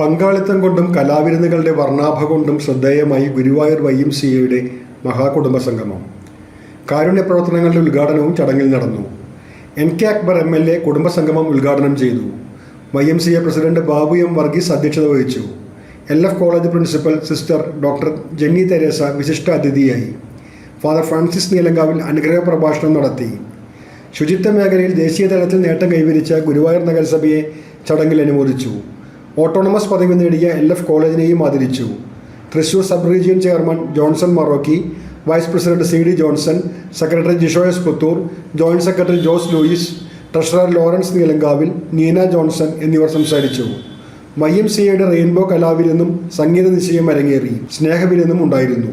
പങ്കാളിത്തം കൊണ്ടും കലാവിരുന്നുകളുടെ വർണ്ണാഭ കൊണ്ടും ശ്രദ്ധേയമായി ഗുരുവായൂർ YMCAയുടെ മഹാകുടുംബ സംഗമം. കാരുണ്യ പ്രവർത്തനങ്ങളുടെ ഉദ്ഘാടനവും ചടങ്ങിൽ നടന്നു. NK അക്ബർ MLA കുടുംബസംഗമം ഉദ്ഘാടനം ചെയ്തു. YMCA president Babu M Varghese അധ്യക്ഷത വഹിച്ചു. LF college principal sister doctor Jenny Teresa വിശിഷ്ട അതിഥിയായി. ഫാദർ ഫ്രാൻസിസ് നീലങ്കാവിൽ അനുഗ്രഹ പ്രഭാഷണം നടത്തി. ശുചിത്വ മേഖലയിൽ ദേശീയ തലത്തിൽ നേട്ടം കൈവരിച്ച ഗുരുവായൂർ നഗരസഭയെ ചടങ്ങിൽ അനുമോദിച്ചു. ഓട്ടോണമസ് പദവി നേടിയ LF കോളേജിനെയും ആദരിച്ചു. Thrissur sub region chairman Johnson Marokki, vice president CD Johnson, secretary Jishoyas Puthur, joint secretary Jose Louis, treasurer Lawrence Neelankavil, Neena Johnson എന്നിവർ സംസാരിച്ചു. YMCAയുടെ റെയിൻബോ കലാവിരുന്നും സംഗീത നിശ്ചയം അരങ്ങേറി. സ്നേഹവിരുന്നും ഉണ്ടായിരുന്നു.